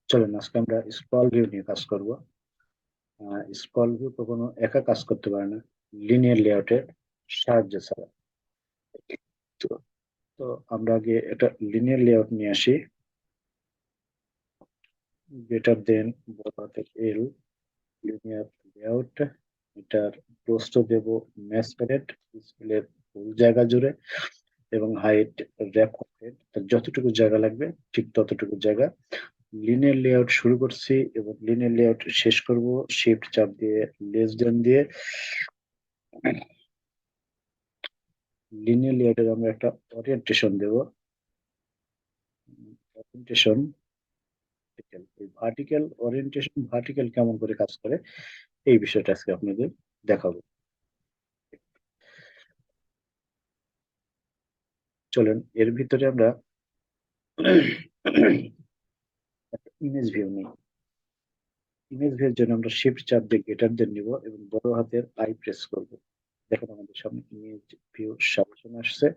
চলেন আজকে আমরা স্ক্রল ভিউ নিয়ে কাজ করব। স্ক্রল ভিউ কখনো একা কাজ করতে পারে না, লিনিয়ার লেআউটের সাহায্য ছাড়া। তো তো আমরা আগে একটা লিনিয়ার লেআউট নিয়ে আসি। গ্রেটার দেন বড় হাতের এল, লিনিয়ার লেআউট। এটার প্রস্থ দেব ম্যাসকারেট ডিসপ্লের ফুল জায়গা জুড়ে, এবং হাইট র্যাপ কন্টেন্ট যতটুকু জায়গা লাগবে ঠিক ততটুকু জায়গা। লিনিয়ার লেআউট শুরু করছি এবং লিনিয়ার লেআউট শেষ করব শিফট চাপ দিয়ে, লেস দেন দিয়ে। লিনিয়ার লেআউটের আমরা একটা ওরিয়েন্টেশন দেব। ওরিয়েন্টেশন ভার্টিক্যাল ওরিয়েন্টেশন, ভার্টিক্যাল কেমন করে কাজ করে এই বিষয়টা আজকে আপনাদের দেখাবো। চলেন এর ভিতরে আমরা ইমেজ ভিউ নিই। ইমেজ ভিউর জন্য আমরা শিফট চাপ দিয়ে গ্রেটার দেন নিব এবং বড় হাতের আই প্রেস করব। দেখেন আমাদের সামনে ইমেজ ভিউ সাজেশন আসছে।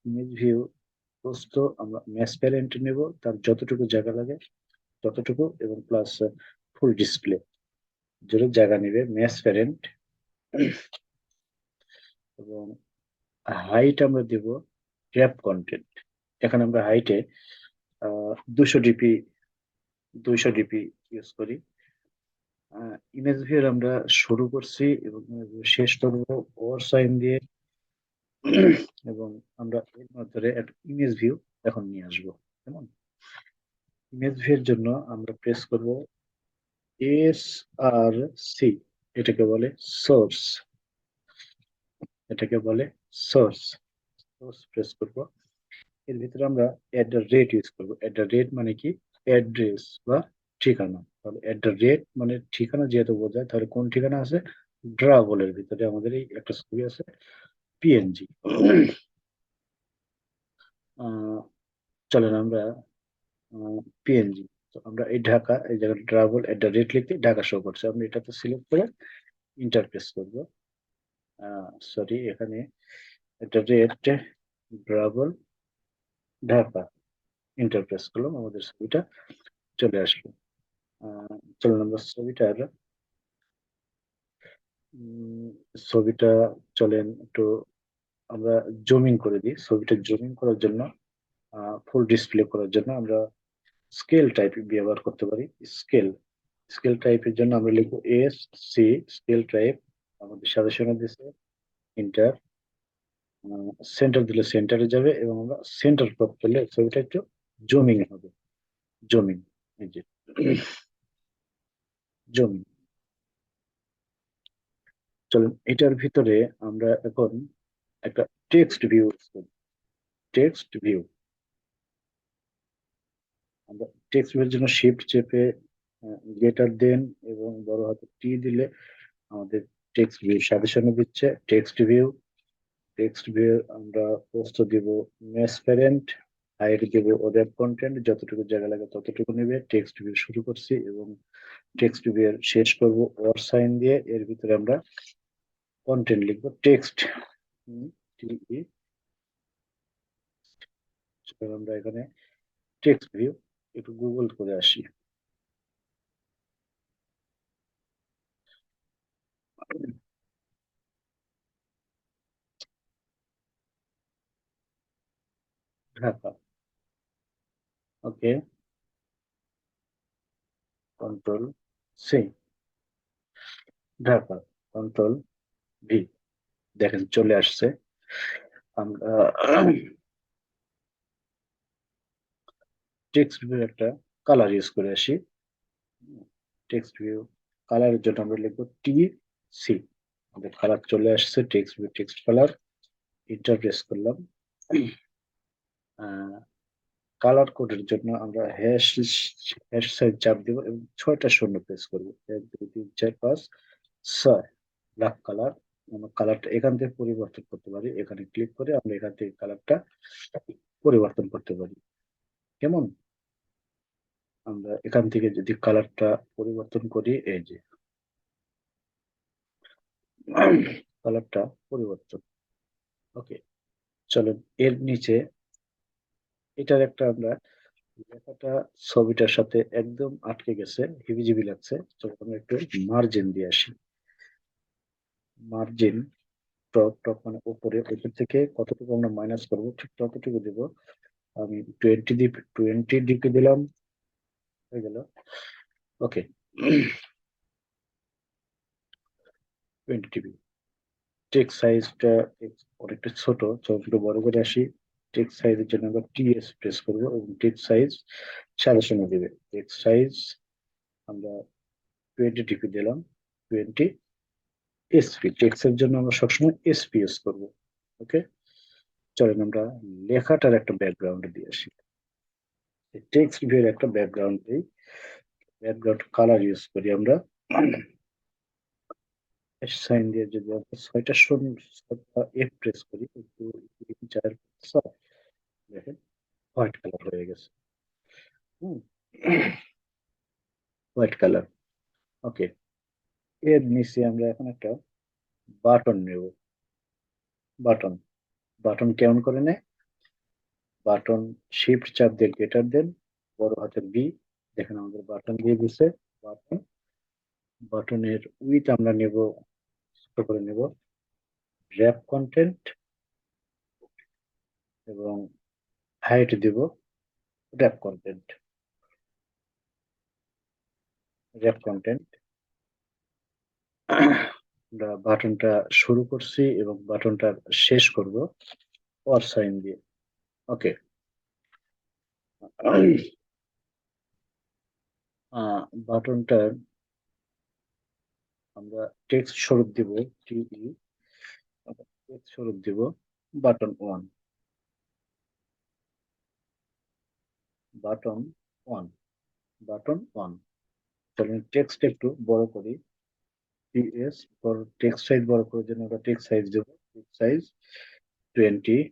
ইমেজ ভিউ প্রস্থ আমরা ম্যাচ প্যারেন্ট নেব, তার যতটুকু জায়গা লাগে ততটুকু, এবং প্লাস ফুল ডিসপ্লে জুড়ে জায়গা নেবে ম্যাচ প্যারেন্ট। এবং হাইট আমরা দেব র্যাপ কন্টেন্ট। এখানে আমরা হাইটে 200 ডিপি 200 ডিপি ইউজ করি। ইমেজ ভিউর আমরা শুরু করছি এবং শেষ করবো ওর সাইন দিয়ে। এবং আমরা এর মাধ্যমে একটা ইমেজ ভিউ এখন নিয়ে আসবো। কেমন? ইমেজ ভিউর জন্য আমরা প্রেস করব SRC, এটাকে বলে সোর্স। এটাকে বলে সোর্স। সোর্স প্রেস করব। এর ভিতরে আমরা এট দ্য রেট ইউজ করবো। এট দ্য রেট মানে কি? অ্যাড্রেস বা ঠিকানা। তাহলে এট দ্য রেট মানে ঠিকানা যেহেতু বোঝায়, তাহলে কোন ঠিকানা আছে? ড্রাগলের ভিতরে আমাদের এই একটা ছবি আছে, PNG। চলেন আমরা PNG, তো আমরা এই ঢাকা, এই জায়গায় ড্রাগল এট দ্য রেট লিখতে ঢাকা শো করছে। আমরা এটাতে সিলেক্ট করে ইন্টারপ্রেস করবো। সরি, এখানে একটা রেট ড্রাগল ঢাকা ইন্টারপ্রেস করলাম, আমাদের ছবিটা চলে আসলো। চলুন আমরা ছবিটার উম, ছবিটা চলেন একটু আমরা জুমিং করে দিই। ছবিটা জুমিং করার জন্য, ফুল ডিসপ্লে করার জন্য আমরা স্কেল টাইপ ব্যবহার করতে পারি। স্কেল স্কেল টাইপের জন্য আমরা লিখবো SC স্কেল টাইপ। আমাদের সাজেশনে দিচ্ছে ইন্টার, সেন্টার দিলে সেন্টারে যাবে, এবং আমরা সেন্টার ক্রপ করলে ছবিটা একটু জুমিং হবে। জুমিং, এই যে জুমিং। চলুন এটার ভিতরে আমরা এখন একটা টেক্সট ভিউ, টেক্সট ভিউ। আমরা টেক্সট ভিউর জন্য শিফট চেপে গ্রেটার দেন এবং বড় হাতে টি দিলে আমাদের টেক্সট ভিউ সাজেশনে দিচ্ছে টেক্সট ভিউ। টেক্সট ভিউ আমরা প্রস্থ দিব ট্রান্সপারেন্ট, হাইট দিব ওদের কন্টেন্ট, যতটুকু জায়গা লাগে ততটুকু নেবে। টেক্সট ভিউ শুরু করছি এবং টেক্সট ভিউ এর শেষ করব অর সাইন দিয়ে। এর ভিতরে আমরা কন্টেন্ট লিখবো টেক্সট। আমরা এখানে টেক্সট ভিউ একটু গুগল করে আসি। Dhaka, okay, control C, Dhaka, control V। দেখেন চলে আসছে। আমরা টেক্সট ভিউ একটা কালার ইউজ করে আসি। টেক্সট ভিউ কালারের জন্য আমরা লিখবো TC। আমাদের কালার চলে আসছে, text view text colour. Interpress করলাম। কালার কোডের জন্য আমরা হ্যাশ হ্যাশ সাইন চাপ দিব এবং 6টা শূন্য প্রেস করবো। 1 2 3 4 5 6 ব্ল্যাক কালার। আমরা কালারটা এখান থেকে পরিবর্তন করতে পারি। এখানে ক্লিক করে আমরা এখান থেকে কালারটা পরিবর্তন করতে পারি। কেমন? আমরা এখান থেকে যদি কালারটা পরিবর্তন করি, এই যে কালারটা পরিবর্তন। ওকে, চলেন এর নিচে এটার একটা আমরা লেখাটা ছবিটার সাথে একদম আটকে গেছে, হিবিজিবি লাগছে। চলো আমরা একটু মার্জিন দিয়ে আসি। মার্জিন, টপ টপ মানে উপরে, উপর থেকে কতটুকু আমরা মাইনাস করবো ঠিক ততটুকু দিব। আমি 20 ডিগ্রি দিলাম, হয়ে গেল। ওকে। 20 ডিগ্রি। টেক্সট সাইজটা অনেকটা ছোট, একটু বড় করে আসি। টেক্সট সাইজের জন্য আমরা টিএস প্রেস করবো এবং টেক্সট সাইজ সাজেশনে দিবে। টেক্সট সাইজ আমরা 20 ডিগ্রি দিলাম। 20 এসপি, টেক্সটের জন্য আমরা সবসময় এসপি ইউজ করবো। ওকে। চলেন আমরা লেখাটার একটা ব্যাকগ্রাউন্ড দিয়ে আসি। টেক্সট ভিউর একটা ব্যাকগ্রাউন্ড দিই। ব্যাকগ্রাউন্ড কালার ইউজ করি আমরা সাইন দিয়ে। যদি আমরা ছয়টা এফ প্রেস করি, একটু তিন চার ছয়, দেখেন হোয়াইট কালার হয়ে গেছে। হুম, হোয়াইট কালার। ওকে। এর নিচে আমরা এখন একটা বাটন নেব। বাটন, বাটন কেমন করে নেয়? বাটন শিফট চাপ দিয়ে গ্রেটার দেন বড় হাতের বি। দেখেন আমাদের বাটন দিয়ে দিছে। বাটন, বাটনের উইথ আমরা নেব, ছোট করে নেব। র্যাপ কন্টেন্ট এবং হাইট দিব র্যাপ কন্টেন্ট। Rap content. আমরা বাটনটা শুরু করছি এবং বাটনটা শেষ করব অর সাইন দিয়ে। ওকে। বাটনটার আমরা টেক্সট স্বরূপ দিব, টিই টেক্সট স্বরূপ দিব button one. Button one, button one. চলুন টেক্সট একটু বড় করি। টিএস ফর টেক্সট সাইজ বড় করার জন্য আমরা টেক্সট সাইজ দেব। Text size 25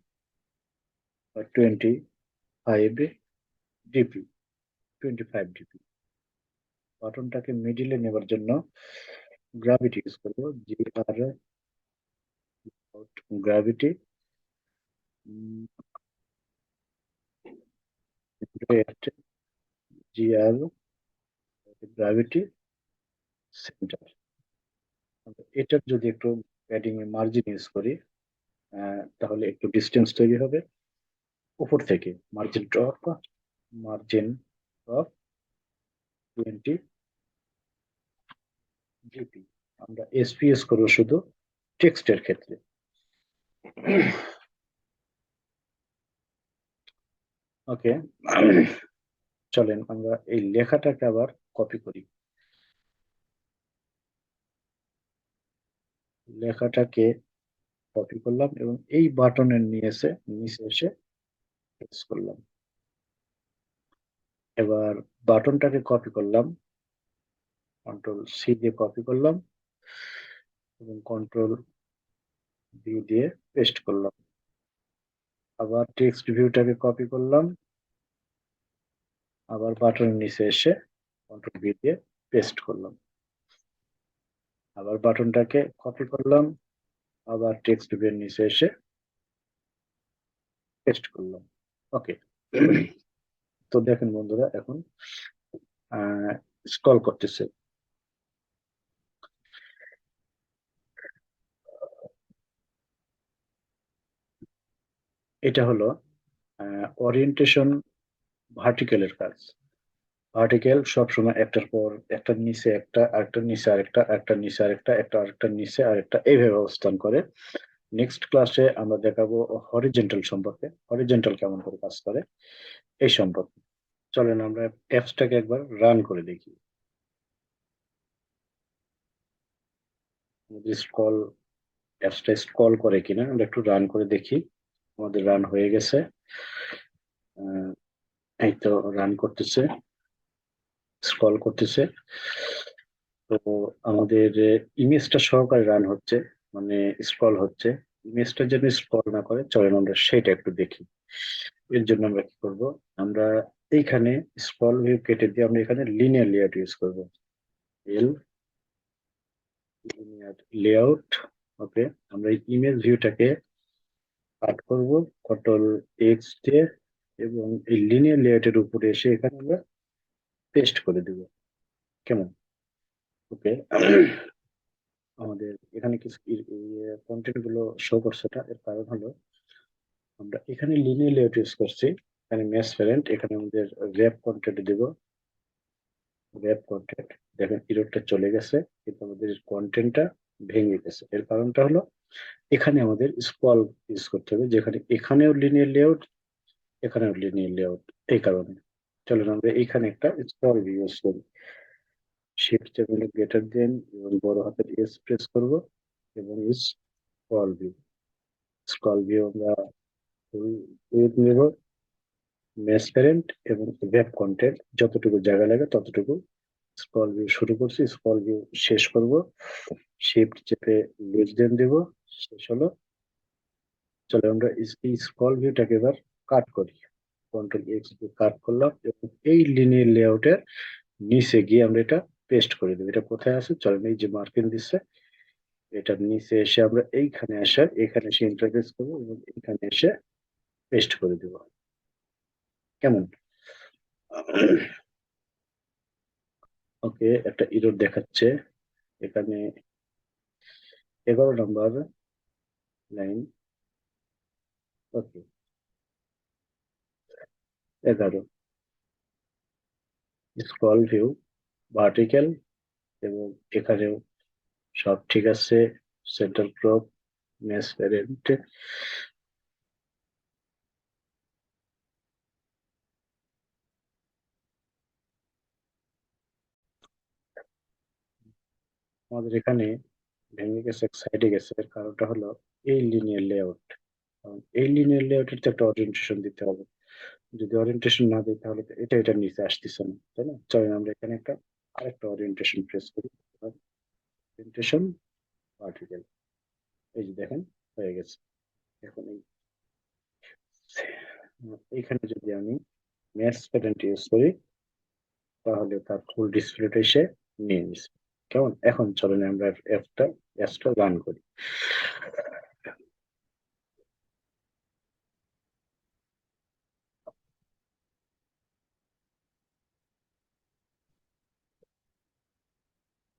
DP, 25 DP. বাটনটাকে মিডিলে নেবার জন্য গ্রাভিটি ইউজ করবো, GR, gravity, GR, gravity centre. এটার যদি একটু প্যাডিং এ মার্জিন ইউজ করি, তাহলে একটু ডিস্টেন্স তৈরি হবে। উপর থেকে margin drop, margin drop 20 DP. আমরা এসপিএস করবো শুধু টেক্সটের ক্ষেত্রে। ওকে। চলেন আমরা এই লেখাটাকে আবার কপি করি। লেখাটাকে কপি করলাম এবং এই বাটনের নিচে এসে প্রেস করলাম। এবার বাটনটাকে কপি করলাম, কন্ট্রোল সি দিয়ে কপি করলাম এবং কন্ট্রোল ভি দিয়ে পেস্ট করলাম। আবার টেক্সট ভিউটাকে কপি করলাম, আবার বাটনের নিচে এসে কন্ট্রোল ভি দিয়ে পেস্ট করলাম। আবার বাটনটাকে কপি করলাম, আবার টেক্সট ভিউর নিচে এসে পেস্ট করলাম। ওকে। তো দেখেন বন্ধুরা, এখন স্ক্রল করতেছে। এটা হলো ওরিয়েন্টেশন ভার্টিক্যালের কাজ। ভার্টিক্যাল সবসময় একটার পর একটার নিচে একটা, আরেকটার নিচে আরেকটা, একটার নিচে আরেকটা, একটা আরেকটার নিচে আরেকটা, এইভাবে অবস্থান করে। নেক্সট ক্লাসে আমরা দেখাবো হরিজেন্টাল সম্পর্কে, হরিজেন্টাল কেমন করে কাজ করে এই সম্পর্কে। চলেন আমরা অ্যাপসটাকে একবার রান করে দেখি। স্ক্রল, অ্যাপসটা স্ক্রল করে কিনা আমরা একটু রান করে দেখি। আমাদের রান হয়ে গেছে। আহ, এই তো রান করতেছে, স্ক্রল করতেছে। তো আমাদের ইমেজটা সহকারে রান হচ্ছে, মানে স্ক্রল হচ্ছে। ইমেজটা যেন স্ক্রল না করে, চলেন আমরা সেটা একটু দেখি। এর জন্য আমরা কি করব? আমরা এইখানে স্ক্রল ভিউ কেটে দিয়ে আমরা এখানে লিনিয়ার লেআউট ইউজ করব। এল, লিনিয়ার লেআউট। ওকে। আমরা এই ইমেজ ভিউটাকে কাট করব কন্ট্রোল এক্স দিয়ে, এবং এই লিনিয়ার লেআউটের উপরে এসে এখানে আমরা পেস্ট করে দিব। কেমন? ওকে। আমাদের এখানে কিছু কন্টেন্ট গুলো শো করছে না, এর কারণ হলো আমরা এখানে লিনিয়ার লেআউট ইউজ করছি। এখানে ম্যাচ প্যারেন্ট, এখানে আমাদের র্যাপ কন্টেন্ট দিব। র্যাপ কন্টেন্ট, দেখেন ইরোরটা চলে গেছে, কিন্তু আমাদের কন্টেন্টটা ভেঙে গেছে। এর কারণটা হলো এখানে আমাদের স্ক্রল ইউজ করতে হবে, যেখানে এখানেও লিনিয়ার লেআউট, এখানেও লিনিয়ার লেআউট। এই কারণে চলুন আমরা এখানে একটা স্ক্রল ইউজ করি। শিফট চেপে গ্রেটার দেন এবং বড় হাতের এস প্রেস করব এবং স্ক্রল ভিউ। স্ক্রল ভিউ আমরা উইথ নেব, ম্যাচ প্যারেন্ট এবং ওয়েব কন্টেন্ট, যতটুকু জায়গা লাগে ততটুকু স্ক্রল ভিউ শুরু করছি, স্ক্রল ভিউ শেষ করব। শিফট চেপে লেস দেন দেব, শেষ হলো। চলো আমরা এই স্ক্রল ভিউটাকে এবার কাট করি। কন্ট্রোল এক্স দিয়ে কাট করলাম এবং এই লিনিয়ার লেআউটের নিচে গিয়ে আমরা এটা পেস্ট করে দেবো। এটা কোথায় আছে চলেন, এই যে মার্কিং দিচ্ছে এটার নিচে এসে আমরা এইখানে আসা, এখানে এসে ইন্টারফেস করবো এবং এখানে এসে পেস্ট করে দেবো। কেমন? ওকে, একটা ইরর দেখাচ্ছে এখানে, 11 নম্বর লাইন। ওকে, 11 স্ক্রল ভিউ ভার্টিক্যাল এবং এখানেও সব ঠিক আছে। সেন্টার ক্রপ, ম্যাচ প্যারেন্ট, আমাদের এখানে ভেঙে গেছে, এক সাইডে গেছে। এর কারণটা হলো এই লিনিয়ার লেআউট। এই লিনিয়ার লেআউটের তো একটা ওরিয়েন্টেশন দিতে হবে। যদি ওরিয়েন্টেশন না দিই তাহলে তো এটার নিচে আসতেছে না, তাই না? চলেন আমরা এখানে একটা আরেকটা ওরিয়েন্টেশন প্রেস করি। ওরিয়েন্টেশন ভার্টিক্যাল, এই যে দেখেন হয়ে গেছে। এখন এইখানে যদি আমি ম্যাচ প্যাটার্ন ইউজ করি তাহলে তার ফুল ডিসপ্লেটা এসে নিয়ে নিচ্ছে। কেমন? এখন চলেন আমরা অ্যাপটা রান করি।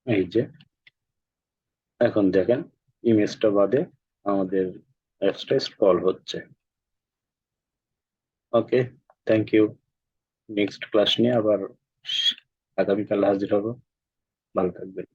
এই যে এখন দেখেন ইমেজটা বাদে আমাদের অ্যাপসটা স্ক্রল হচ্ছে। ওকে, থ্যাংক ইউ। নেক্সট ক্লাস নিয়ে আবার আগামীকাল হাজির হব। ভালো থাকবেন।